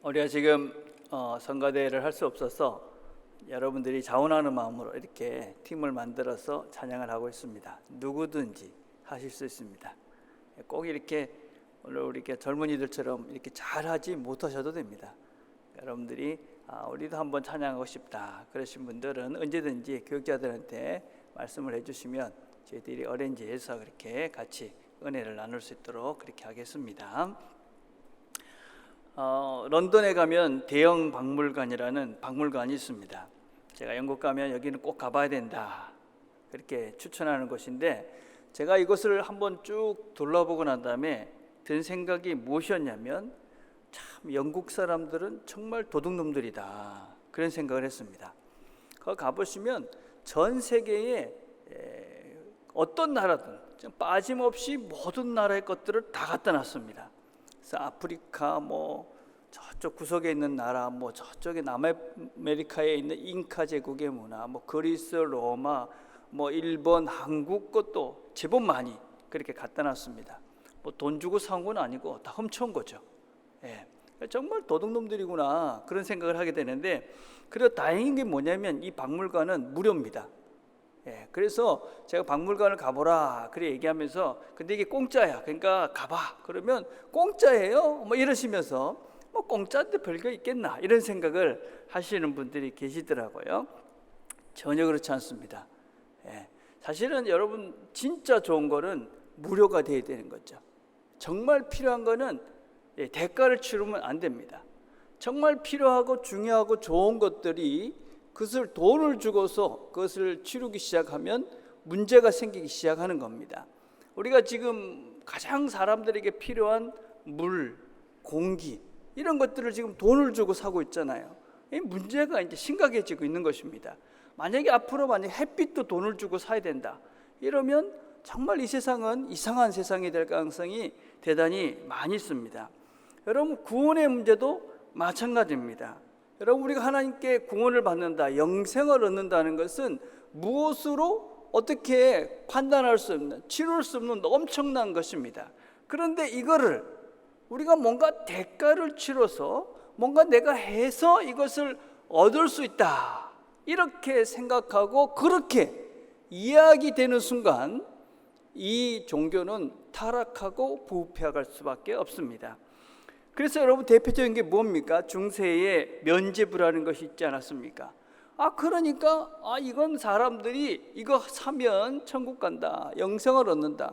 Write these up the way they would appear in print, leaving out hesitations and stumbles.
우리가 지금 성가대를 할 수 없어서 여러분들이 자원하는 마음으로 이렇게 팀을 만들어서 찬양을 하고 있습니다. 누구든지 하실 수 있습니다. 꼭 이렇게 오늘 우리 젊은이들처럼 이렇게 잘하지 못하셔도 됩니다. 여러분들이 우리도 한번 찬양하고 싶다 그러신 분들은 언제든지 교육자들한테 말씀을 해주시면 저희들이 어레인지해서 그렇게 같이 은혜를 나눌 수 있도록 그렇게 하겠습니다. 런던에 가면 대형 박물관이라는 박물관이 있습니다. 제가 영국 가면 여기는 꼭 가봐야 된다 그렇게 추천하는 곳인데, 제가 이곳을 한번 쭉 둘러보고 난 다음에 든 생각이 무엇이었냐면, 참 영국 사람들은 정말 도둑놈들이다 그런 생각을 했습니다. 거기 가보시면 전 세계에 어떤 나라든 빠짐없이 모든 나라의 것들을 다 갖다 놨습니다. 그래서 아프리카 저쪽 구석에 있는 나라, 저쪽에 남아메리카에 있는 잉카 제국의 문화, 그리스, 로마, 일본, 한국 것도 제법 많이 그렇게 갖다 놨습니다. 돈 주고 산 건 아니고 다 훔쳐온 거죠. 정말 도둑놈들이구나 그런 생각을 하게 되는데, 그리고 다행인 게 뭐냐면 이 박물관은 무료입니다. 그래서 제가 박물관을 가보라 그래 얘기하면서, 근데 이게 공짜야 그러니까 가봐 그러면 공짜예요 이러시면서 공짜인데 별거 있겠나 이런 생각을 하시는 분들이 계시더라고요. 전혀 그렇지 않습니다. 사실은 여러분 진짜 좋은 거는 무료가 돼야 되는 거죠. 정말 필요한 거는 대가를 치르면 안 됩니다. 정말 필요하고 중요하고 좋은 것들이 그것을 돈을 주고서 그것을 치르기 시작하면 문제가 생기기 시작하는 겁니다. 우리가 지금 가장 사람들에게 필요한 물, 공기 이런 것들을 지금 돈을 주고 사고 있잖아요. 이 문제가 이제 심각해지고 있는 것입니다. 만약에 앞으로 햇빛도 돈을 주고 사야 된다 이러면 정말 이 세상은 이상한 세상이 될 가능성이 대단히 많이 있습니다. 여러분 구원의 문제도 마찬가지입니다. 여러분 우리가 하나님께 구원을 받는다, 영생을 얻는다는 것은 무엇으로 어떻게 판단할 수 없는, 치룰 수 없는 엄청난 것입니다. 그런데 이거를 우리가 뭔가 대가를 치러서 뭔가 내가 해서 이것을 얻을 수 있다 이렇게 생각하고 그렇게 이야기되는 순간 이 종교는 타락하고 부패할 수밖에 없습니다. 그래서 여러분 대표적인 게 뭡니까? 중세에 면죄부라는 것이 있지 않았습니까? 그러니까 이건 사람들이 이거 사면 천국 간다, 영생을 얻는다,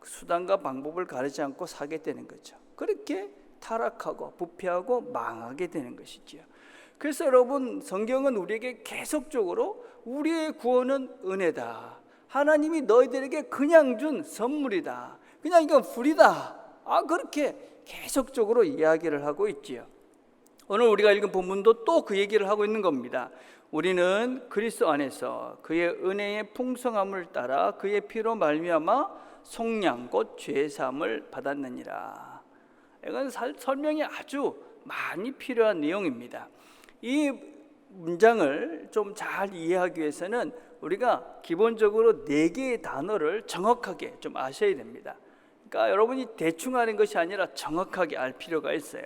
수단과 방법을 가리지 않고 사게 되는 거죠. 그렇게 타락하고 부패하고 망하게 되는 것이지요. 그래서 여러분 성경은 우리에게 계속적으로 우리의 구원은 은혜다, 하나님이 너희들에게 그냥 준 선물이다, 그냥 이건 불이다, 그렇게 계속적으로 이야기를 하고 있지요. 오늘 우리가 읽은 본문도 또 그 얘기를 하고 있는 겁니다. 우리는 그리스도 안에서 그의 은혜의 풍성함을 따라 그의 피로 말미암아 속량 곧 죄사함을 받았느니라. 이건 설명이 아주 많이 필요한 내용입니다. 이 문장을 좀 잘 이해하기 위해서는 우리가 기본적으로 4개의 단어를 정확하게 좀 아셔야 됩니다. 그러니까 여러분이 대충 하는 것이 아니라 정확하게 알 필요가 있어요.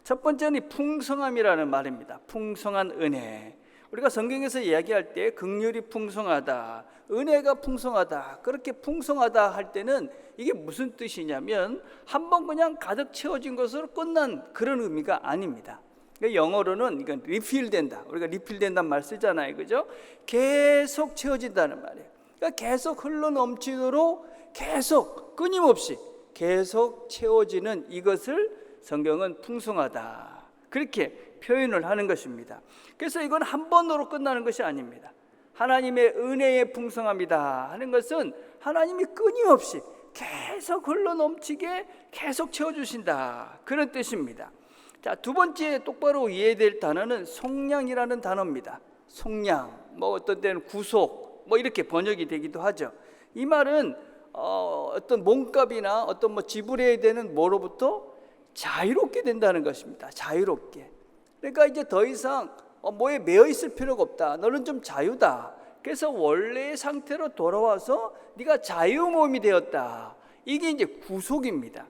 첫 번째는 풍성함이라는 말입니다. 풍성한 은혜. 우리가 성경에서 이야기할 때 긍휼이 풍성하다, 은혜가 풍성하다, 그렇게 풍성하다 할 때는 이게 무슨 뜻이냐면 한번 그냥 가득 채워진 것으로 끝난 그런 의미가 아닙니다. 영어로는 이건 리필된다. 우리가 리필된다는 말 쓰잖아요, 그죠? 계속 채워진다는 말이에요. 그러니까 계속 흘러 넘치도록 계속 끊임없이 계속 채워지는 이것을 성경은 풍성하다 그렇게 표현을 하는 것입니다. 그래서 이건 한 번으로 끝나는 것이 아닙니다. 하나님의 은혜의 풍성함이다 하는 것은 하나님이 끊임없이 계속 흘러 넘치게 계속 채워주신다 그런 뜻입니다. 자, 두 번째 똑바로 이해될 단어는 속량이라는 단어입니다. 속량, 어떤 때는 구속, 이렇게 번역이 되기도 하죠. 이 말은 어떤 몸값이나 어떤 지불해야 되는 뭐로부터 자유롭게 된다는 것입니다. 자유롭게. 그러니까 이제 더 이상 뭐에 매여 있을 필요가 없다. 너는 좀 자유다. 그래서 원래의 상태로 돌아와서 네가 자유몸이 되었다. 이게 이제 구속입니다.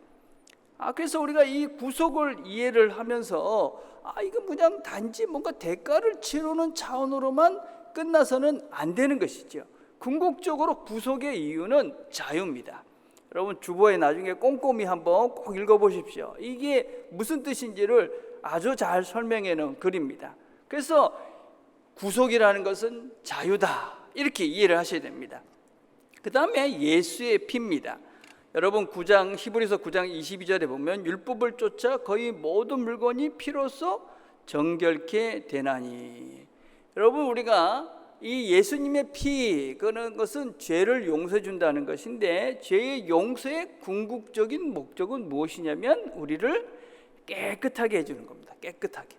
그래서 우리가 이 구속을 이해를 하면서 이거 그냥 단지 뭔가 대가를 치르는 차원으로만 끝나서는 안 되는 것이죠. 궁극적으로 구속의 이유는 자유입니다. 여러분 주보에 나중에 꼼꼼히 한번 꼭 읽어보십시오. 이게 무슨 뜻인지를 아주 잘 설명해 놓은 글입니다. 그래서 구속이라는 것은 자유다, 이렇게 이해를 하셔야 됩니다. 그 다음에 예수의 피입니다. 여러분 히브리서 9장 22절에 보면 율법을 쫓아 거의 모든 물건이 피로써 정결케 되나니. 여러분 우리가 이 예수님의 피, 그런 것은 죄를 용서해 준다는 것인데, 죄의 용서의 궁극적인 목적은 무엇이냐면 우리를 깨끗하게 해주는 겁니다. 깨끗하게.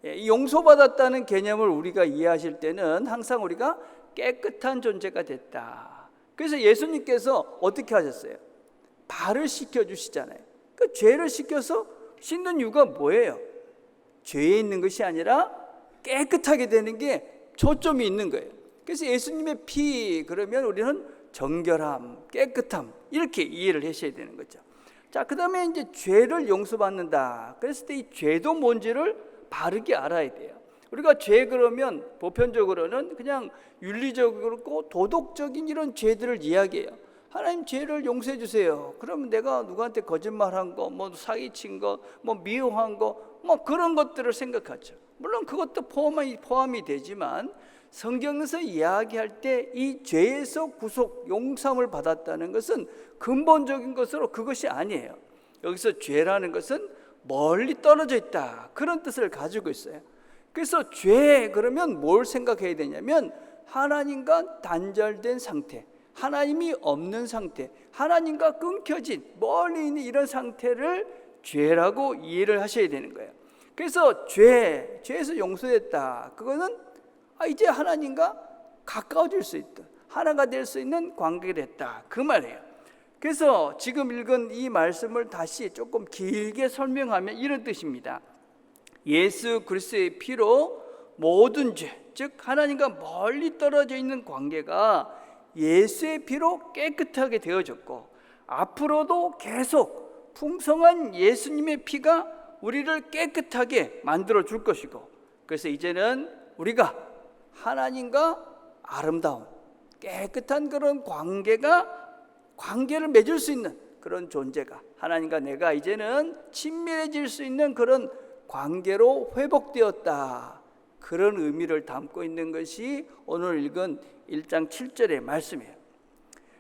이 용서받았다는 개념을 우리가 이해하실 때는 항상 우리가 깨끗한 존재가 됐다. 그래서 예수님께서 어떻게 하셨어요? 발을 씻겨주시잖아요. 그 죄를 씻겨서 씻는 이유가 뭐예요? 죄에 있는 것이 아니라 깨끗하게 되는 게 초점이 있는 거예요. 그래서 예수님의 피, 그러면 우리는 정결함, 깨끗함, 이렇게 이해를 하셔야 되는 거죠. 자, 그 다음에 이제 죄를 용서받는다. 그랬을 때 이 죄도 뭔지를 바르게 알아야 돼요. 우리가 죄 그러면 보편적으로는 그냥 윤리적이고 도덕적인 이런 죄들을 이야기해요. 하나님 죄를 용서해 주세요. 그러면 내가 누구한테 거짓말한 거, 뭐 사기친 거, 뭐 미워한 거, 뭐 그런 것들을 생각하죠. 물론 그것도 포함이 되지만 성경에서 이야기할 때 이 죄에서 구속, 용서를 받았다는 것은 근본적인 것으로 그것이 아니에요. 여기서 죄라는 것은 멀리 떨어져 있다, 그런 뜻을 가지고 있어요. 그래서 죄 그러면 뭘 생각해야 되냐면 하나님과 단절된 상태, 하나님이 없는 상태, 하나님과 끊겨진 멀리 있는 이런 상태를 죄라고 이해를 하셔야 되는 거예요. 그래서 죄에서 용서됐다, 그거는 이제 하나님과 가까워질 수 있다, 하나가 될 수 있는 관계가 됐다, 그 말이에요. 그래서 지금 읽은 이 말씀을 다시 조금 길게 설명하면 이런 뜻입니다. 예수 그리스도의 피로 모든 죄, 즉 하나님과 멀리 떨어져 있는 관계가 예수의 피로 깨끗하게 되어졌고, 앞으로도 계속 풍성한 예수님의 피가 우리를 깨끗하게 만들어 줄 것이고, 그래서 이제는 우리가 하나님과 아름다운 깨끗한 그런 관계를 맺을 수 있는 그런 존재가, 하나님과 내가 이제는 친밀해질 수 있는 그런 관계로 회복되었다, 그런 의미를 담고 있는 것이 오늘 읽은 1장 7절의 말씀이에요.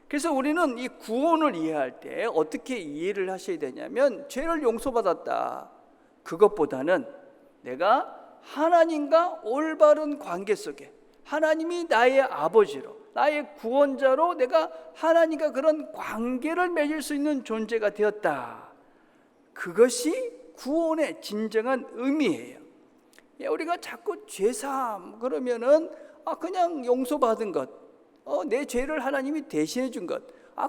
그래서 우리는 이 구원을 이해할 때 어떻게 이해를 하셔야 되냐면, 죄를 용서받았다, 그것보다는 내가 하나님과 올바른 관계 속에, 하나님이 나의 아버지로, 나의 구원자로 내가 하나님과 그런 관계를 맺을 수 있는 존재가 되었다, 그것이 구원의 진정한 의미예요. 우리가 자꾸 죄사함 그러면은 그냥 용서받은 것, 내 죄를 하나님이 대신해 준 것,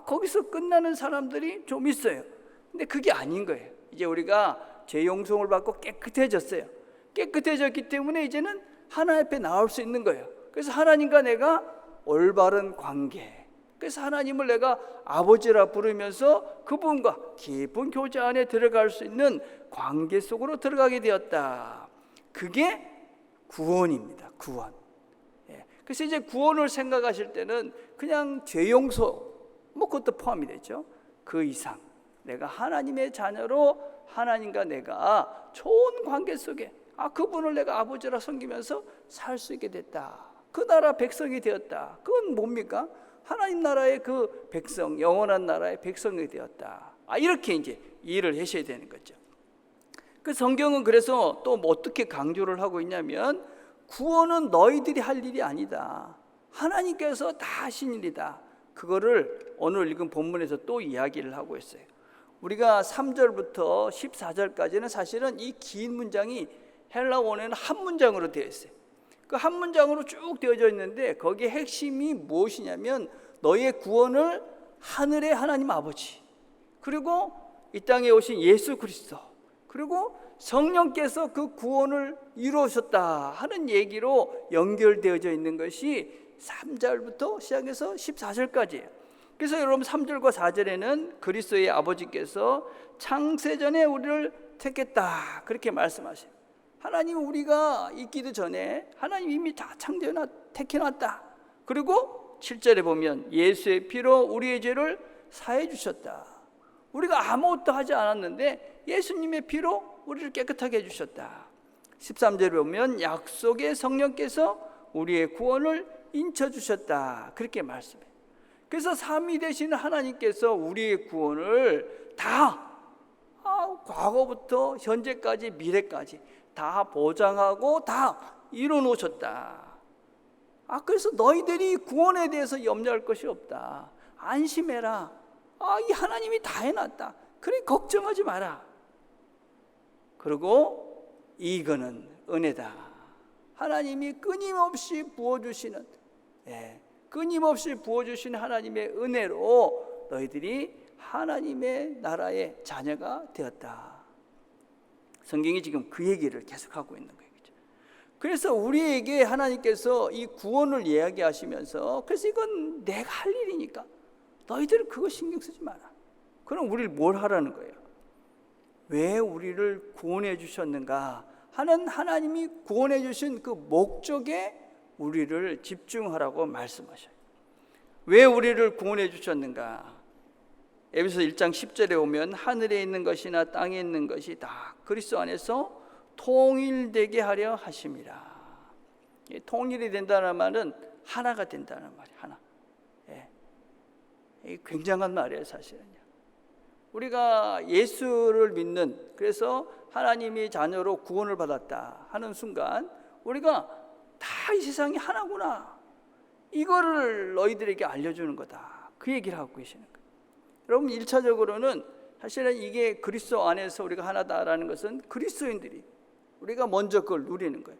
거기서 끝나는 사람들이 좀 있어요. 근데 그게 아닌 거예요. 이제 우리가 죄 용서를 받고 깨끗해졌어요. 깨끗해졌기 때문에 이제는 하나님 앞에 나올 수 있는 거예요. 그래서 하나님과 내가 올바른 관계, 그래서 하나님을 내가 아버지라 부르면서 그분과 깊은 교제 안에 들어갈 수 있는 관계 속으로 들어가게 되었다, 그게 구원입니다. 구원. 그래서 이제 구원을 생각하실 때는 그냥 죄 용서, 그것도 포함이 되죠. 그 이상 내가 하나님의 자녀로 하나님과 내가 좋은 관계 속에 그분을 내가 아버지라 섬기면서 살 수 있게 됐다, 그 나라 백성이 되었다. 그건 뭡니까? 하나님 나라의 그 백성, 영원한 나라의 백성이 되었다. 이렇게 이제 이해를 하셔야 되는 거죠. 그 성경은 그래서 또 어떻게 강조를 하고 있냐면, 구원은 너희들이 할 일이 아니다, 하나님께서 다 하신 일이다, 그거를 오늘 읽은 본문에서 또 이야기를 하고 있어요. 우리가 3절부터 14절까지는 사실은 이 긴 문장이 헬라 원어에는 한 문장으로 되어 있어요. 그 한 문장으로 쭉 되어져 있는데, 거기에 핵심이 무엇이냐면 너희의 구원을 하늘의 하나님 아버지, 그리고 이 땅에 오신 예수 그리스도, 그리고 성령께서 그 구원을 이루셨다 하는 얘기로 연결되어져 있는 것이 3절부터 시작해서 14절까지예요. 그래서 여러분 3절과 4절에는 그리스도의 아버지께서 창세전에 우리를 택했다 그렇게 말씀하세요. 하나님 우리가 있기도 전에 하나님 이미 다 택해놨다. 그리고 7절에 보면 예수의 피로 우리의 죄를 사해 주셨다. 우리가 아무것도 하지 않았는데 예수님의 피로 우리를 깨끗하게 해주셨다. 13절에 보면 약속의 성령께서 우리의 구원을 인쳐주셨다 그렇게 말씀해요. 그래서 삼위 되시는 하나님께서 우리의 구원을 다 과거부터 현재까지 미래까지 다 보장하고 다 이뤄 놓으셨다. 그래서 너희들이 구원에 대해서 염려할 것이 없다. 안심해라. 이 하나님이 다 해놨다. 그래 걱정하지 마라. 그리고 이거는 은혜다. 하나님이 끊임없이 부어주시는 끊임없이 부어주시는 하나님의 은혜로 너희들이 하나님의 나라의 자녀가 되었다. 성경이 지금 그 얘기를 계속하고 있는 거예요. 그래서 우리에게 하나님께서 이 구원을 이야기하시면서 그래서 이건 내가 할 일이니까 너희들은 그거 신경 쓰지 마라. 그럼 우리를 뭘 하라는 거예요? 왜 우리를 구원해 주셨는가 하는 하나님이 구원해 주신 그 목적에 우리를 집중하라고 말씀하셔요. 왜 우리를 구원해 주셨는가? 에베소 1장 10절에 보면 하늘에 있는 것이나 땅에 있는 것이 다 그리스도 안에서 통일되게 하려 하심이라. 통일이 된다는 말은 하나가 된다는 말이에요. 하나. 이게 굉장한 말이에요, 사실은요. 우리가 예수를 믿는, 그래서 하나님이 자녀로 구원을 받았다 하는 순간 우리가 다 이 세상이 하나구나, 이거를 너희들에게 알려주는 거다, 그 얘기를 하고 계시는 거예요. 여러분 1차적으로는 사실은 이게 그리스도 안에서 우리가 하나다라는 것은 그리스도인들이 우리가 먼저 그걸 누리는 거예요.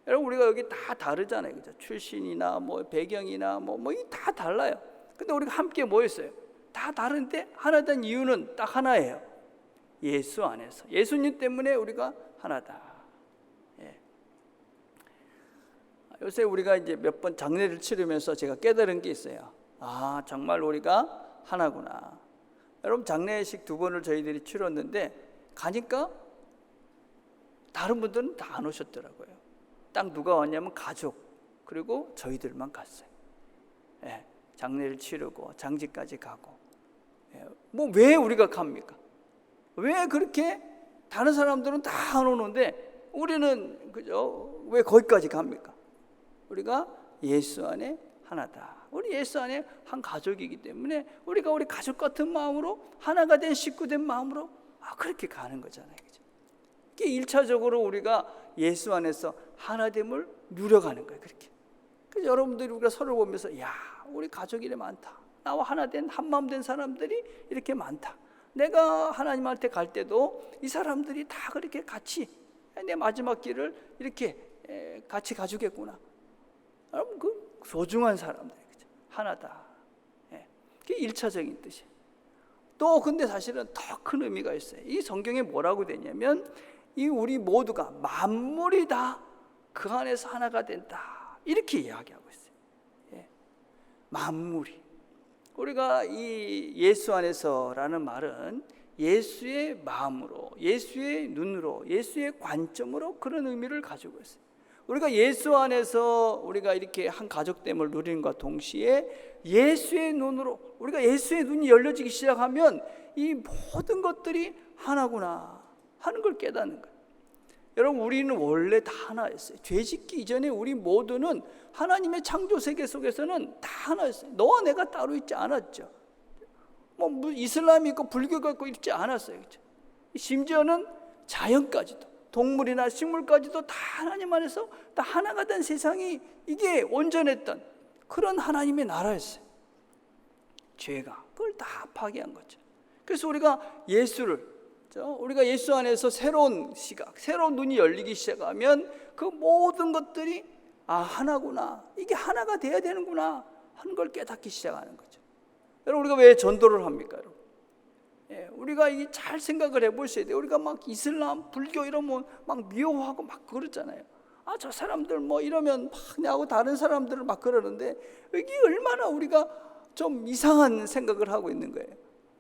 여러분 우리가 여기 다 다르잖아요, 그죠? 출신이나 뭐 배경이나 뭐 다 달라요. 근데 우리가 함께 모였어요. 다 다른데 하나 된 이유는 딱 하나예요. 예수 안에서, 예수님 때문에 우리가 하나다. 요새 우리가 이제 몇 번 장례를 치르면서 제가 깨달은 게 있어요. 정말 우리가 하나구나. 여러분 장례식 2번을 저희들이 치렀는데 가니까 다른 분들은 다 안 오셨더라고요. 딱 누가 왔냐면 가족, 그리고 저희들만 갔어요. 장례를 치르고 장지까지 가고. 뭐 왜 우리가 갑니까? 왜 그렇게 다른 사람들은 다 안 오는데 우리는 그죠? 왜 거기까지 갑니까? 우리가 예수 안에 하나다. 우리 예수 안에 한 가족이기 때문에 우리가 우리 가족 같은 마음으로 하나가 된 식구된 마음으로 그렇게 가는 거잖아요. 그죠? 이게 1차적으로 우리가 예수 안에서 하나됨을 누려가는 거예요. 그렇게. 그래서 여러분들이 우리가 서로 보면서 우리 가족이 이렇게 많다. 나와 하나 된 한마음 된 사람들이 이렇게 많다. 내가 하나님한테 갈 때도 이 사람들이 다 그렇게 같이 내 마지막 길을 이렇게 같이 가주겠구나. 여러분 그 소중한 사람들, 하나다. 그게 1차적인 뜻이에요. 또 근데 사실은 더 큰 의미가 있어요. 이 성경에 뭐라고 되냐면 이 우리 모두가 만물이 다 그 안에서 하나가 된다, 이렇게 이야기하고 있어요. 만물이, 우리가 이 예수 안에서라는 말은 예수의 마음으로, 예수의 눈으로, 예수의 관점으로 그런 의미를 가지고 있어요. 우리가 예수 안에서 우리가 이렇게 한 가족됨을 누리는과 동시에 예수의 눈으로, 우리가 예수의 눈이 열려지기 시작하면 이 모든 것들이 하나구나 하는 걸 깨닫는 거예요. 여러분 우리는 원래 다 하나였어요. 죄 짓기 이전에 우리 모두는 하나님의 창조 세계 속에서는 다 하나였어요. 너와 내가 따로 있지 않았죠. 뭐 이슬람이 있고 불교가 있고 있지 않았어요. 그렇죠? 심지어는 자연까지도, 동물이나 식물까지도 다 하나님 안에서 다 하나가 된 세상이, 이게 온전했던 그런 하나님의 나라였어요. 죄가 그걸 다 파괴한 거죠. 그래서 우리가 우리가 예수 안에서 새로운 시각, 새로운 눈이 열리기 시작하면 그 모든 것들이 하나구나, 이게 하나가 돼야 되는구나 하는 걸 깨닫기 시작하는 거죠. 여러분 우리가 왜 전도를 합니까? 여러분? 우리가 이 잘 생각을 해보셔야 돼요. 우리가 막 이슬람, 불교 이러면 막 미워하고 막 그러잖아요. 저 사람들 뭐 이러면 막 나하고 다른 사람들을 막 그러는데 이게 얼마나 우리가 좀 이상한 생각을 하고 있는 거예요.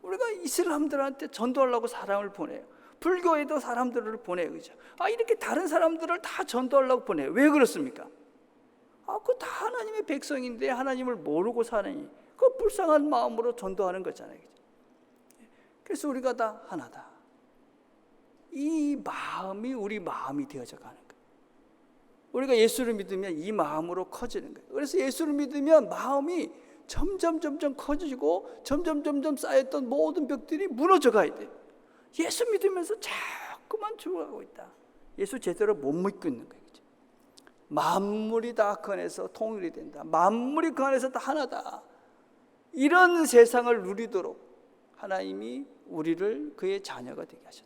우리가 이슬람들한테 전도하려고 사람을 보내요. 불교에도 사람들을 보내요. 그죠? 이렇게 다른 사람들을 다 전도하려고 보내요. 왜 그렇습니까? 그거 다 하나님의 백성인데 하나님을 모르고 사느니 그 불쌍한 마음으로 전도하는 거잖아요. 그죠? 그래서 우리가 다 하나다. 이 마음이 우리 마음이 되어져 가는 거예요. 우리가 예수를 믿으면 이 마음으로 커지는 거예요. 그래서 예수를 믿으면 마음이 점점 커지고 점점 쌓였던 모든 벽들이 무너져 가야 돼요. 예수 믿으면서 자꾸만 죽어가고 있다. 예수 제대로 못 믿고 있는 거예요. 만물이 다 그 안에서 통일이 된다. 만물이 그 안에서 다 하나다. 이런 세상을 누리도록 하나님이 우리를 그의 자녀가 되게 하셨다.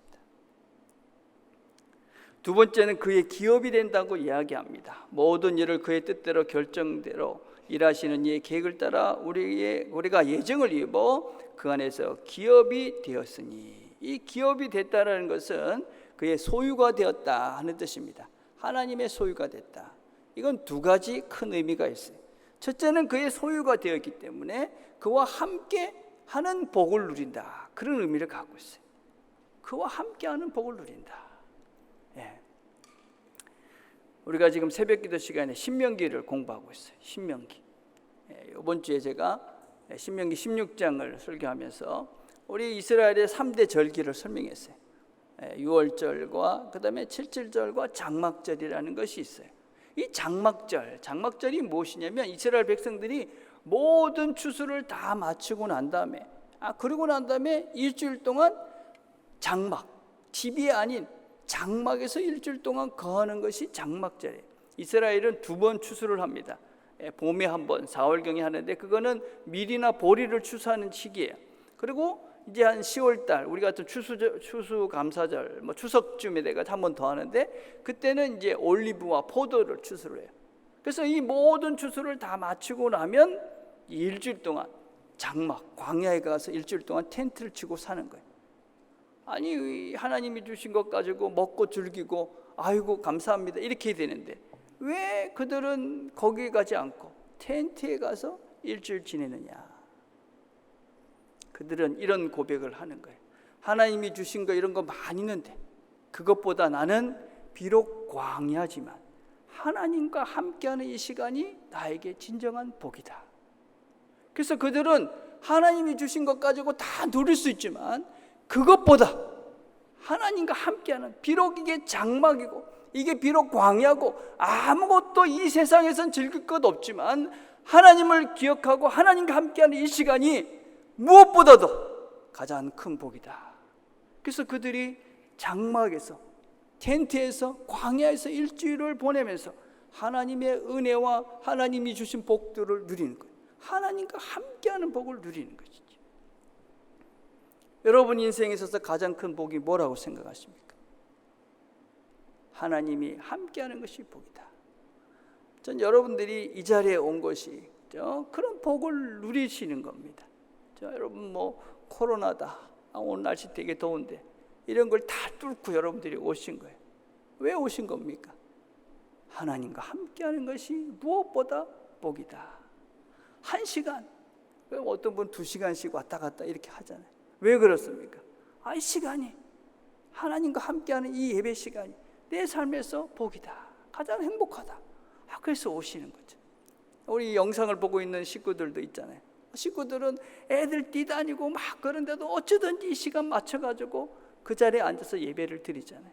두 번째는 그의 기업이 된다고 이야기합니다. 모든 일을 그의 뜻대로 결정대로 일하시는 이의 계획을 따라 우리가 예정을 입어 그 안에서 기업이 되었으니, 이 기업이 됐다는 것은 그의 소유가 되었다 하는 뜻입니다. 하나님의 소유가 됐다. 이건 두 가지 큰 의미가 있어요. 첫째는 그의 소유가 되었기 때문에 그와 함께 하는 복을 누린다, 그런 의미를 갖고 있어요. 그와 함께하는 복을 누린다. 우리가 지금 새벽기도 시간에 신명기를 공부하고 있어요. 신명기. 이번 주에 제가 신명기 16장을 설교하면서 우리 이스라엘의 3대 절기를 설명했어요. 6월절과 그 다음에 7절과 장막절이라는 것이 있어요. 이 장막절이 무엇이냐면 이스라엘 백성들이 모든 추수를 다 마치고 난 다음에 그러고 난 다음에 일주일 동안 장막, 집이 아닌 장막에서 일주일 동안 거하는 것이 장막절이에요. 이스라엘은 2번 추수를 합니다. 봄에 한 번 4월경에 하는데 그거는 밀이나 보리를 추수하는 시기예요. 그리고 이제 한 10월달 우리 같은 추수감사절 추석쯤에 내가 한 번 더 하는데 그때는 이제 올리브와 포도를 추수를 해요. 그래서 이 모든 추수를 다 마치고 나면 일주일 동안 장막 광야에 가서 일주일 동안 텐트를 치고 사는 거예요. 아니 하나님이 주신 것 가지고 먹고 즐기고 아이고 감사합니다 이렇게 되는데 왜 그들은 거기 가지 않고 텐트에 가서 일주일 지내느냐? 그들은 이런 고백을 하는 거예요. 하나님이 주신 거 이런 거 많이 있는데 그것보다 나는 비록 광야지만 하나님과 함께하는 이 시간이 나에게 진정한 복이다. 그래서 그들은 하나님이 주신 것 가지고 다 누릴 수 있지만 그것보다 하나님과 함께하는, 비록 이게 장막이고 이게 비록 광야고 아무것도 이 세상에선 즐길 것 없지만 하나님을 기억하고 하나님과 함께하는 이 시간이 무엇보다도 가장 큰 복이다. 그래서 그들이 장막에서 텐트에서 광야에서 일주일을 보내면서 하나님의 은혜와 하나님이 주신 복들을 누리는 거예요. 하나님과 함께하는 복을 누리는 것이죠. 여러분 인생에 있어서 가장 큰 복이 뭐라고 생각하십니까? 하나님이 함께하는 것이 복이다. 전 여러분들이 이 자리에 온 것이 그런 복을 누리시는 겁니다. 여러분 코로나다, 오늘 날씨 되게 더운데 이런 걸 다 뚫고 여러분들이 오신 거예요. 왜 오신 겁니까? 하나님과 함께하는 것이 무엇보다 복이다. 1시간, 어떤 분 2시간씩 왔다 갔다 이렇게 하잖아요. 왜 그렇습니까? 이 시간이 하나님과 함께하는 이 예배 시간이 내 삶에서 복이다. 가장 행복하다. 그래서 오시는 거죠. 우리 영상을 보고 있는 식구들도 있잖아요. 식구들은 애들 뛰다니고 막 그런데도 어쩌든지 이 시간 맞춰가지고 그 자리에 앉아서 예배를 드리잖아요.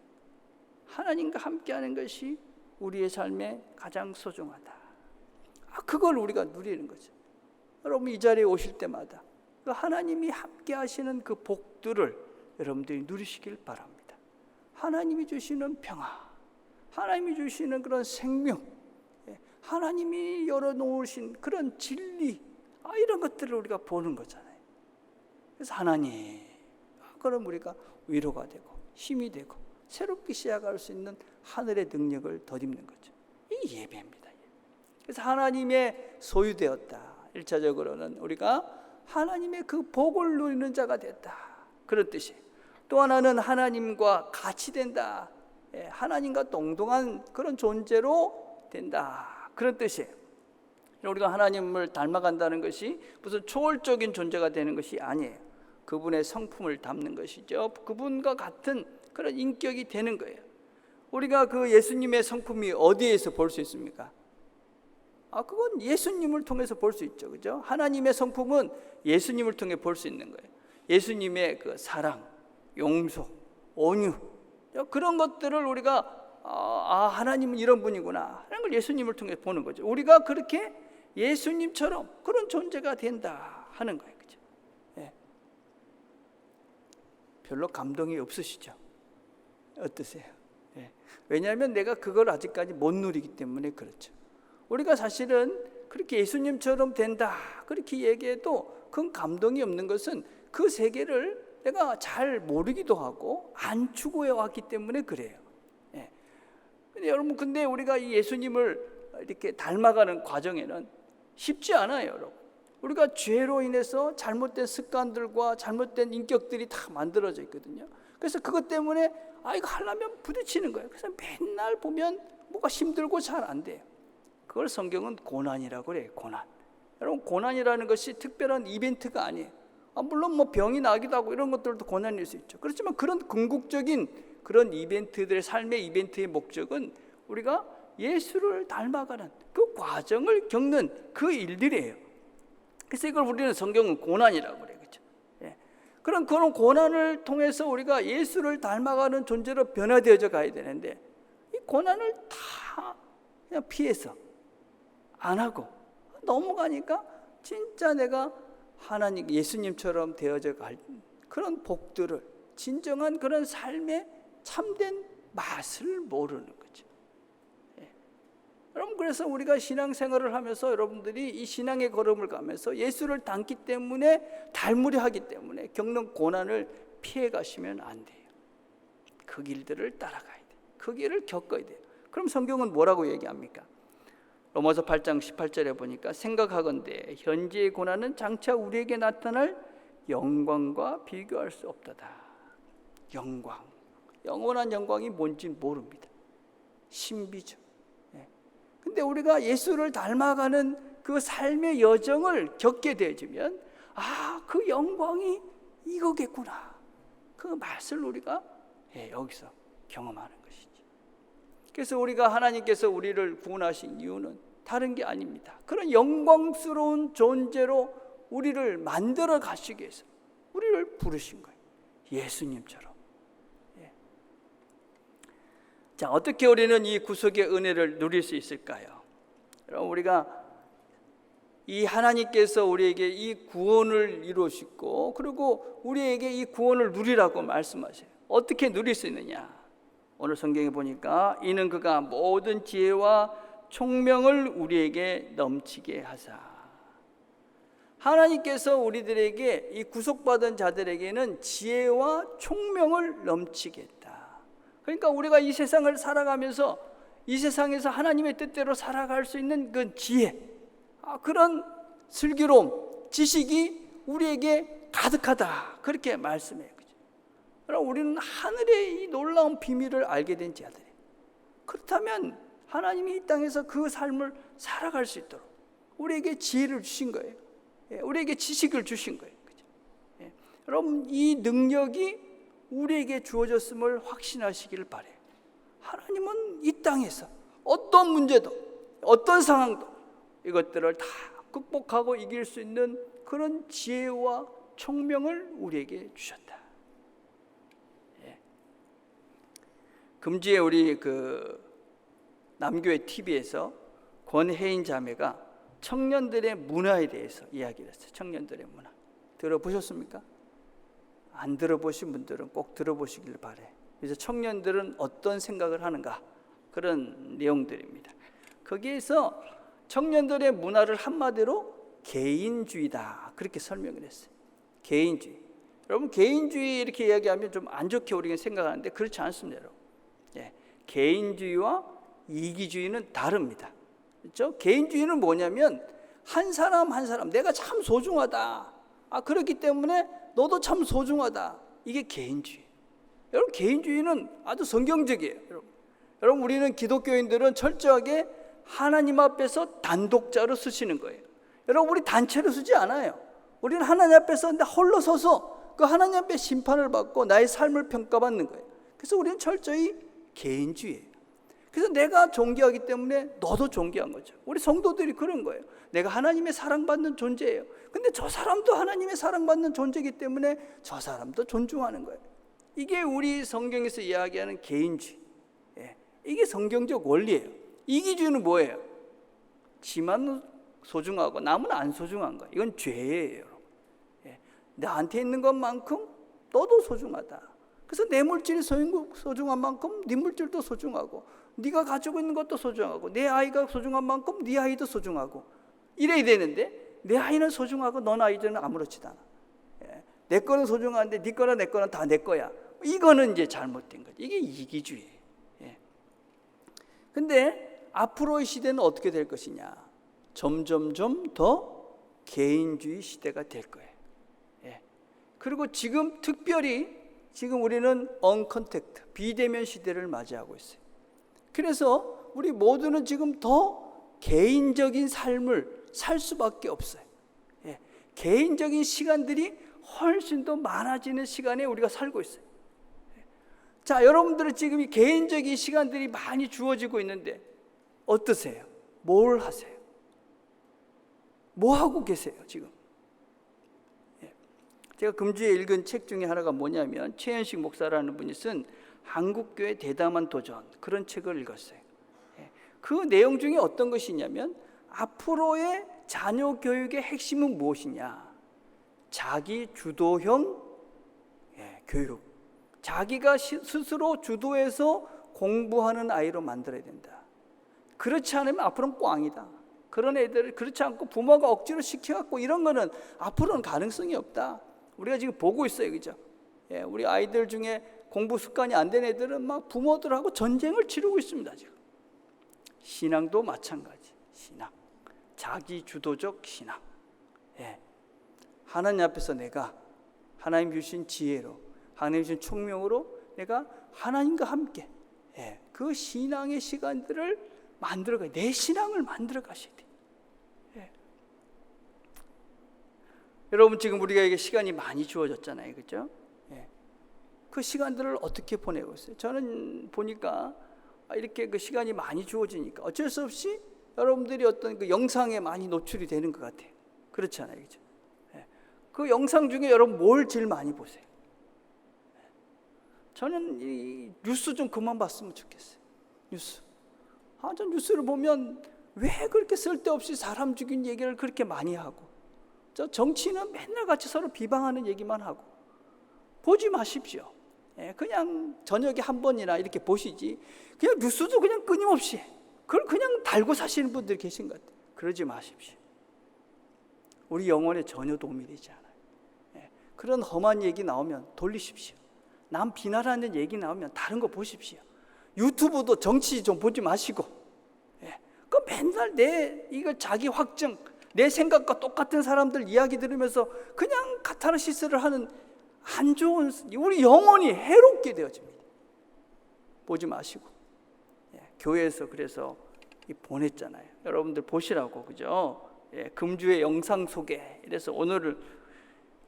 하나님과 함께하는 것이 우리의 삶에 가장 소중하다. 그걸 우리가 누리는 거죠. 여러분 이 자리에 오실 때마다 그 하나님이 함께 하시는 그 복들을 여러분들이 누리시길 바랍니다. 하나님이 주시는 평화, 하나님이 주시는 그런 생명, 하나님이 열어놓으신 그런 진리, 이런 것들을 우리가 보는 거잖아요. 그래서 하나님, 그럼 우리가 위로가 되고 힘이 되고 새롭게 시작할 수 있는 하늘의 능력을 덧입는 거죠. 이 예배입니다. 그래서 하나님의 소유되었다. 1차적으로는 우리가 하나님의 그 복을 누리는 자가 됐다, 그런 뜻이에요. 또 하나는 하나님과 같이 된다. 하나님과 동등한 그런 존재로 된다, 그런 뜻이에요. 우리가 하나님을 닮아간다는 것이 무슨 초월적인 존재가 되는 것이 아니에요. 그분의 성품을 담는 것이죠. 그분과 같은 그런 인격이 되는 거예요. 우리가 그 예수님의 성품이 어디에서 볼 수 있습니까? 그건 예수님을 통해서 볼 수 있죠. 그죠? 하나님의 성품은 예수님을 통해 볼 수 있는 거예요. 예수님의 그 사랑, 용서, 온유, 그런 것들을 우리가 하나님은 이런 분이구나 하는 걸 예수님을 통해 보는 거죠. 우리가 그렇게 예수님처럼 그런 존재가 된다 하는 거예요. 그죠? 예. 별로 감동이 없으시죠? 어떠세요? 예. 왜냐하면 내가 그걸 아직까지 못 누리기 때문에 그렇죠. 우리가 사실은 그렇게 예수님처럼 된다 그렇게 얘기해도 그건 감동이 없는 것은 그 세계를 내가 잘 모르기도 하고 안 추구해 왔기 때문에 그래요. 예. 근데 여러분, 근데 우리가 이 예수님을 이렇게 닮아가는 과정에는 쉽지 않아요, 여러분. 우리가 죄로 인해서 잘못된 습관들과 잘못된 인격들이 다 만들어져 있거든요. 그래서 그것 때문에 이거 하려면 부딪히는 거예요. 그래서 맨날 보면 뭐가 힘들고 잘 안 돼요. 그걸 성경은 고난이라고 그래요. 고난. 여러분, 고난이라는 것이 특별한 이벤트가 아니에요. 물론 뭐 병이 나기도 하고 이런 것들도 고난일 수 있죠. 그렇지만 그런 궁극적인 그런 이벤트들의 삶의 이벤트의 목적은 우리가 예수를 닮아가는 그 과정을 겪는 그 일들이에요. 그래서 이걸 우리는 성경은 고난이라고 그래요. 그렇죠? 예. 그런 고난을 통해서 우리가 예수를 닮아가는 존재로 변화되어져 가야 되는데 이 고난을 다 그냥 피해서 안 하고 넘어가니까 진짜 내가 하나님 예수님처럼 되어져 갈 그런 복들을, 진정한 그런 삶의 참된 맛을 모르는 거죠. 예. 여러분, 그래서 우리가 신앙생활을 하면서 여러분들이 이 신앙의 걸음을 가면서 예수를 닮기 때문에, 닮으려 하기 때문에 겪는 고난을 피해 가시면 안 돼요. 그 길들을 따라가야 돼요. 그 길을 겪어야 돼요. 그럼 성경은 뭐라고 얘기합니까? 로마서 8장 18절에 보니까 생각하건대 현재의 고난은 장차 우리에게 나타날 영광과 비교할 수 없도다. 영광, 영원한 영광이 뭔지 모릅니다. 신비죠. 근데 우리가 예수를 닮아가는 그 삶의 여정을 겪게 되어지면 그 영광이 이거겠구나. 그 맛을 우리가 여기서 경험하는 것이지. 그래서 우리가 하나님께서 우리를 구원하신 이유는 다른 게 아닙니다. 그런 영광스러운 존재로 우리를 만들어 가시기 위해서 우리를 부르신 거예요. 예수님처럼. 자, 어떻게 우리는 이 구속의 은혜를 누릴 수 있을까요? 여러분, 우리가 이 하나님께서 우리에게 이 구원을 이루시고 그리고 우리에게 이 구원을 누리라고 말씀하세요. 어떻게 누릴 수 있느냐? 오늘 성경에 보니까 이는 그가 모든 지혜와 총명을 우리에게 넘치게 하사. 하나님께서 우리들에게, 이 구속받은 자들에게는 지혜와 총명을 넘치게 했다. 그러니까 우리가 이 세상을 살아가면서 이 세상에서 하나님의 뜻대로 살아갈 수 있는 그 지혜, 그런 슬기로움, 지식이 우리에게 가득하다. 그렇게 말씀해요. 그럼 우리는 하늘의 이 놀라운 비밀을 알게 된 자들이에요. 그렇다면 하나님이 이 땅에서 그 삶을 살아갈 수 있도록 우리에게 지혜를 주신 거예요. 우리에게 지식을 주신 거예요. 여러분, 이 능력이 우리에게 주어졌음을 확신하시기를 바라요. 하나님은 이 땅에서 어떤 문제도, 어떤 상황도 이것들을 다 극복하고 이길 수 있는 그런 지혜와 총명을 우리에게 주셨다. 금주에 우리 남교회 TV에서 권혜인 자매가 청년들의 문화에 대해서 이야기를 했어요. 청년들의 문화 들어보셨습니까? 안 들어보신 분들은 꼭 들어보시길 바라요. 그래서 청년들은 어떤 생각을 하는가, 그런 내용들입니다. 거기에서 청년들의 문화를 한마디로 개인주의다, 그렇게 설명을 했어요. 개인주의. 여러분, 개인주의 이렇게 이야기하면 좀 안 좋게 우리가 생각하는데 그렇지 않습니다, 여러분. 개인주의와 이기주의는 다릅니다. 그렇죠? 개인주의는 뭐냐면 한 사람 한 사람 내가 참 소중하다. 그렇기 때문에 너도 참 소중하다. 이게 개인주의. 여러분, 개인주의는 아주 성경적이에요. 여러분, 우리는 기독교인들은 철저하게 하나님 앞에서 단독자로 쓰시는 거예요. 여러분, 우리 단체로 쓰지 않아요. 우리는 하나님 앞에서 홀로 서서 그 하나님 앞에 심판을 받고 나의 삶을 평가받는 거예요. 그래서 우리는 철저히 개인주의예요. 그래서 내가 존귀하기 때문에 너도 존귀한 거죠. 우리 성도들이 그런 거예요. 내가 하나님의 사랑받는 존재예요. 근데 저 사람도 하나님의 사랑받는 존재이기 때문에 저 사람도 존중하는 거예요. 이게 우리 성경에서 이야기하는 개인주의. 이게 성경적 원리예요. 이기주의는 뭐예요? 지만 소중하고 남은 안 소중한 거예요. 이건 죄예요. 나한테 있는 것만큼 너도 소중하다. 그래서 내 물질이 소중한 만큼 네 물질도 소중하고, 네가 가지고 있는 것도 소중하고, 내 아이가 소중한 만큼 네 아이도 소중하고, 이래야 되는데 내 아이는 소중하고 넌 아이들은 아무렇지도 않아. 내 거는 소중한데 네 거나 내 거는 다 내 거야. 이거는 이제 잘못된 거죠. 이게 이기주의예요. 근데 앞으로의 시대는 어떻게 될 것이냐? 점점점 더 개인주의 시대가 될 거예요. 그리고 지금 특별히 지금 우리는 언컨택트, 비대면 시대를 맞이하고 있어요. 그래서 우리 모두는 지금 더 개인적인 삶을 살 수밖에 없어요. 개인적인 시간들이 훨씬 더 많아지는 시간에 우리가 살고 있어요. 자, 여러분들은 지금 이 개인적인 시간들이 많이 주어지고 있는데 어떠세요? 뭘 하세요? 뭐 하고 계세요 지금? 제가 금주에 읽은 책 중에 하나가 뭐냐면 최현식 목사라는 분이 쓴 한국교회 대담한 도전, 그런 책을 읽었어요. 그 내용 중에 어떤 것이냐면 앞으로의 자녀 교육의 핵심은 무엇이냐? 자기 주도형 교육, 자기가 스스로 주도해서 공부하는 아이로 만들어야 된다. 그렇지 않으면 앞으로는 꽝이다. 그런 애들을 그렇지 않고 부모가 억지로 시켜갖고 이런 거는 앞으로는 가능성이 없다. 우리가 지금 보고 있어요, 그죠? 우리 아이들 중에 공부 습관이 안 된 애들은 막 부모들하고 전쟁을 치르고 있습니다, 지금. 신앙도 마찬가지. 신앙, 자기 주도적 신앙. 하나님 앞에서 내가 하나님 주신 지혜로, 하나님 주신 총명으로 내가 하나님과 함께 그 신앙의 시간들을 만들어가야, 내 신앙을 만들어 가셔야 돼요. 여러분, 지금 우리가 시간이 많이 주어졌잖아요, 그렇죠? 그 시간들을 어떻게 보내고 있어요? 저는 보니까 이렇게 그 시간이 많이 주어지니까 어쩔 수 없이 여러분들이 어떤 그 영상에 많이 노출이 되는 것 같아요. 그렇잖아요, 그렇죠? 그 영상 중에 여러분 뭘 제일 많이 보세요? 저는 이 뉴스 좀 그만 봤으면 좋겠어요. 뉴스. 저 뉴스를 보면 왜 그렇게 쓸데없이 사람 죽인 얘기를 그렇게 많이 하고, 저 정치는 맨날 같이 서로 비방하는 얘기만 하고, 보지 마십시오. 그냥 저녁에 한 번이나 이렇게 보시지, 그냥 뉴스도 그냥 끊임없이 그걸 그냥 달고 사시는 분들이 계신 것 같아요. 그러지 마십시오. 우리 영혼에 전혀 도움이 되지 않아요. 그런 험한 얘기 나오면 돌리십시오. 남 비난하는 얘기 나오면 다른 거 보십시오. 유튜브도 정치 좀 보지 마시고, 그 맨날 이거 자기 확증, 내 생각과 똑같은 사람들 이야기 들으면서 그냥 카타르시스를 하는 안 좋은, 우리 영혼이 해롭게 되어집니다. 보지 마시고. 교회에서 그래서 보냈잖아요. 여러분들 보시라고, 그죠? 금주의 영상 소개. 이래서 오늘을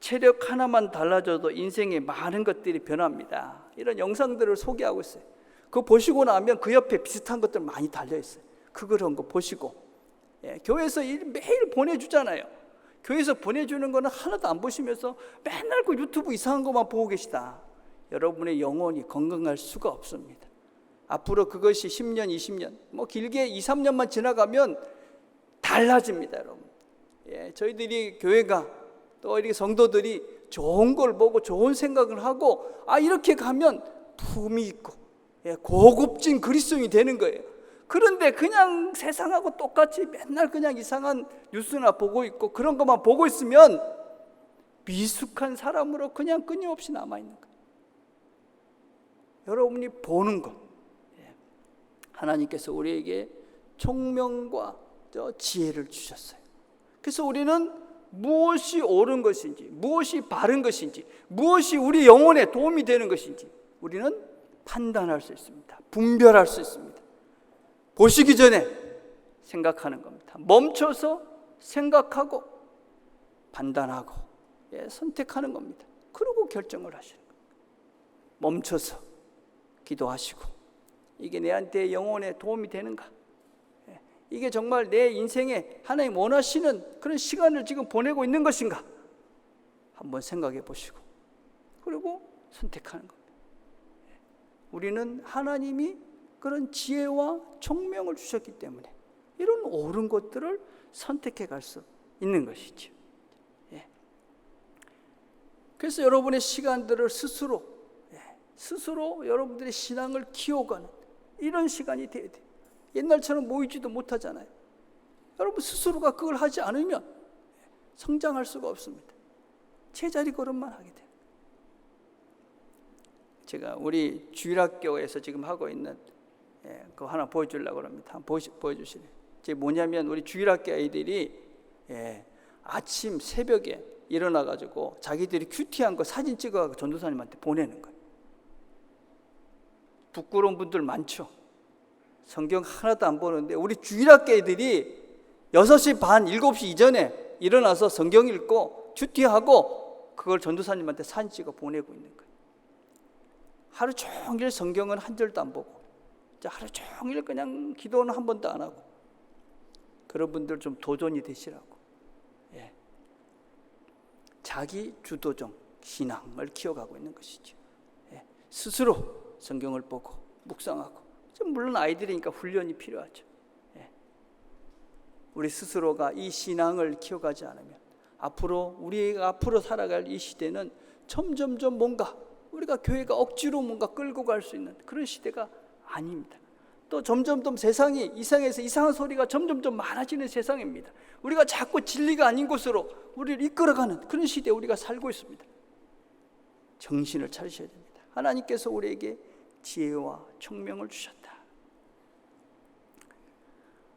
체력 하나만 달라져도 인생에 많은 것들이 변합니다. 이런 영상들을 소개하고 있어요. 그거 보시고 나면 그 옆에 비슷한 것들 많이 달려 있어요. 그런 거 보시고. 교회에서 매일 보내주잖아요. 교회에서 보내주는 거는 하나도 안 보시면서 맨날 그 유튜브 이상한 것만 보고 계시다. 여러분의 영혼이 건강할 수가 없습니다. 앞으로 그것이 10년, 20년, 뭐 길게 2, 3년만 지나가면 달라집니다, 여러분. 저희들이 교회가 또 이렇게 성도들이 좋은 걸 보고 좋은 생각을 하고, 이렇게 가면 품이 있고 고급진 그리스도인이 되는 거예요. 그런데 그냥 세상하고 똑같이 맨날 그냥 이상한 뉴스나 보고 있고 그런 것만 보고 있으면 미숙한 사람으로 그냥 끊임없이 남아있는 거예요. 여러분이 보는 것, 하나님께서 우리에게 총명과 지혜를 주셨어요. 그래서 우리는 무엇이 옳은 것인지, 무엇이 바른 것인지, 무엇이 우리 영혼에 도움이 되는 것인지 우리는 판단할 수 있습니다. 분별할 수 있습니다. 보시기 전에 생각하는 겁니다. 멈춰서 생각하고 판단하고 선택하는 겁니다. 그리고 결정을 하시는 겁니다. 멈춰서 기도하시고 이게 내한테 영혼에 도움이 되는가? 이게 정말 내 인생에 하나님 원하시는 그런 시간을 지금 보내고 있는 것인가? 한번 생각해 보시고 그리고 선택하는 겁니다. 우리는 하나님이 그런 지혜와 총명을 주셨기 때문에 이런 옳은 것들을 선택해 갈 수 있는 것이죠. 그래서 여러분의 시간들을 스스로 여러분들의 신앙을 키워가는 이런 시간이 돼야 돼요. 옛날처럼 모이지도 못하잖아요. 여러분 스스로가 그걸 하지 않으면 성장할 수가 없습니다. 제자리 걸음만 하게 돼요. 제가 우리 주일학교에서 지금 하고 있는 그거 하나 보여주려고 합니다. 한번 보여주시래요. 이게 뭐냐면 우리 주일학교 아이들이 아침 새벽에 일어나가지고 자기들이 큐티한 거 사진 찍어가지고 전도사님한테 보내는 거예요. 부끄러운 분들 많죠. 성경 하나도 안 보는데 우리 주일학교 애들이 6시 반, 7시 이전에 일어나서 성경 읽고 큐티하고 그걸 전도사님한테 사진 찍어 보내고 있는 거예요. 하루 종일 성경은 한 절도 안 보고 하루 종일 그냥 기도는 한 번도 안 하고 그런 분들 좀 도전이 되시라고. 자기 주도적 신앙을 키워가고 있는 것이죠. 스스로 성경을 보고 묵상하고 물론 아이들이니까 훈련이 필요하죠. 우리 스스로가 이 신앙을 키워가지 않으면 우리가 앞으로 살아갈 이 시대는 점점점 뭔가 우리가 교회가 억지로 뭔가 끌고 갈 수 있는 그런 시대가 아닙니다. 또 점점점 세상이 이상해서 이상한 소리가 점점점 많아지는 세상입니다. 우리가 자꾸 진리가 아닌 곳으로 우리를 이끌어가는 그런 시대에 우리가 살고 있습니다. 정신을 차리셔야 됩니다. 하나님께서 우리에게 지혜와 총명을 주셨다.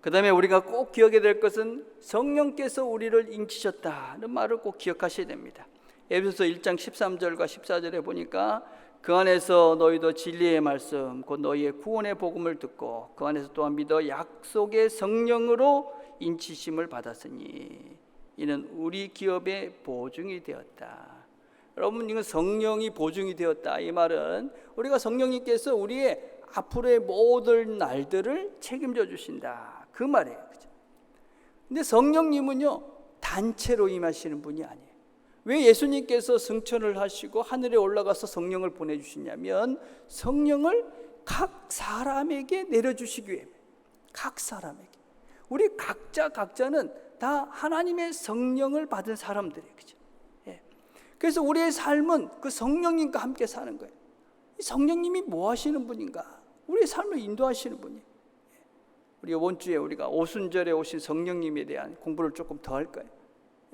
그 다음에 우리가 꼭 기억해야 될 것은 성령께서 우리를 인치셨다는 말을 꼭 기억하셔야 됩니다. 에베소서 1장 13절과 14절에 보니까 그 안에서 너희도 진리의 말씀 곧 너희의 구원의 복음을 듣고 그 안에서 또한 믿어 약속의 성령으로 인치심을 받았으니 이는 우리 기업의 보증이 되었다. 여러분 이건 성령이 보증이 되었다. 이 말은 우리가 성령님께서 우리의 앞으로의 모든 날들을 책임져 주신다. 그 말이에요. 그죠? 근데 성령님은요 단체로 임하시는 분이 아니에요. 왜 예수님께서 승천을 하시고 하늘에 올라가서 성령을 보내주시냐면 성령을 각 사람에게 내려주시기 위해 각 사람에게 우리 각자는 다 하나님의 성령을 받은 사람들이에요. 그죠? 그래서 우리의 삶은 그 성령님과 함께 사는 거예요. 성령님이 뭐 하시는 분인가? 우리의 삶을 인도하시는 분이에요. 우리 이번 주에 우리가 오순절에 오신 성령님에 대한 공부를 조금 더 할 거예요.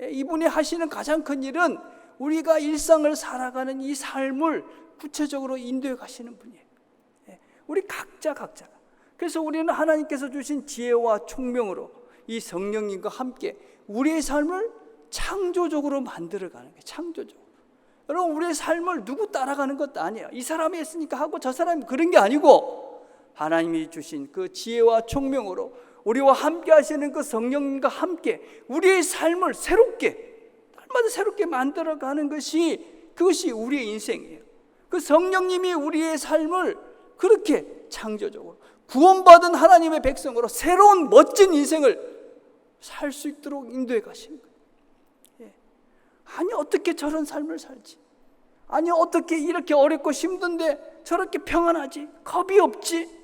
이분이 하시는 가장 큰 일은 우리가 일상을 살아가는 이 삶을 구체적으로 인도해 가시는 분이에요. 우리 각자가. 그래서 우리는 하나님께서 주신 지혜와 총명으로 이 성령님과 함께 우리의 삶을 창조적으로 만들어가는 거예요. 창조적으로. 여러분 우리의 삶을 누구 따라가는 것도 아니에요. 이 사람이 했으니까 하고 저 사람이 그런 게 아니고 하나님이 주신 그 지혜와 총명으로 우리와 함께 하시는 그 성령님과 함께 우리의 삶을 날마다 새롭게 만들어가는 그것이 우리의 인생이에요. 그 성령님이 우리의 삶을 그렇게 창조적으로 구원받은 하나님의 백성으로 새로운 멋진 인생을 살 수 있도록 인도해 가시는 거예요. 아니 어떻게 저런 삶을 살지? 아니 어떻게 이렇게 어렵고 힘든데 저렇게 평안하지? 겁이 없지?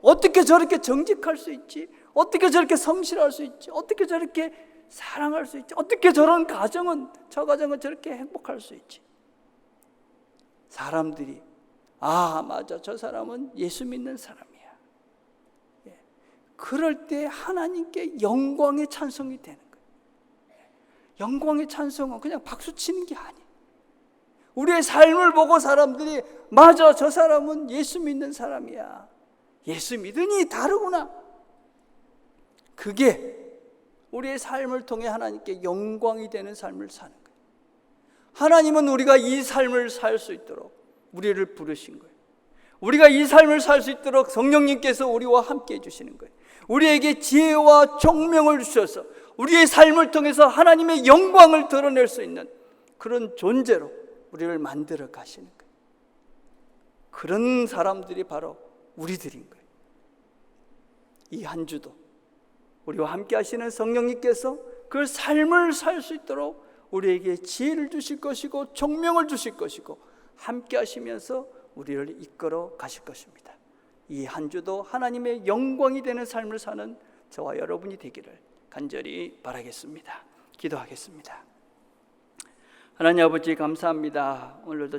어떻게 저렇게 정직할 수 있지? 어떻게 저렇게 성실할 수 있지? 어떻게 저렇게 사랑할 수 있지? 어떻게 저 가정은 저렇게 행복할 수 있지? 사람들이 맞아 저 사람은 예수 믿는 사람이야. 그럴 때 하나님께 영광의 찬송이 되는 거예요. 영광의 찬송은 그냥 박수 치는 게 아니에요. 우리의 삶을 보고 사람들이 맞아 저 사람은 예수 믿는 사람이야. 예수 믿으니 다르구나. 그게 우리의 삶을 통해 하나님께 영광이 되는 삶을 사는 거예요. 하나님은 우리가 이 삶을 살 수 있도록 우리를 부르신 거예요. 우리가 이 삶을 살 수 있도록 성령님께서 우리와 함께 해주시는 거예요. 우리에게 지혜와 총명을 주셔서 우리의 삶을 통해서 하나님의 영광을 드러낼 수 있는 그런 존재로 우리를 만들어 가시는 거예요. 그런 사람들이 바로 우리들인 거예요. 이 한 주도 우리와 함께 하시는 성령님께서 그 삶을 살 수 있도록 우리에게 지혜를 주실 것이고 총명을 주실 것이고 함께 하시면서 우리를 이끌어 가실 것입니다. 이 한 주도 하나님의 영광이 되는 삶을 사는 저와 여러분이 되기를 간절히 바라겠습니다. 기도하겠습니다. 하나님 아버지 감사합니다. 오늘도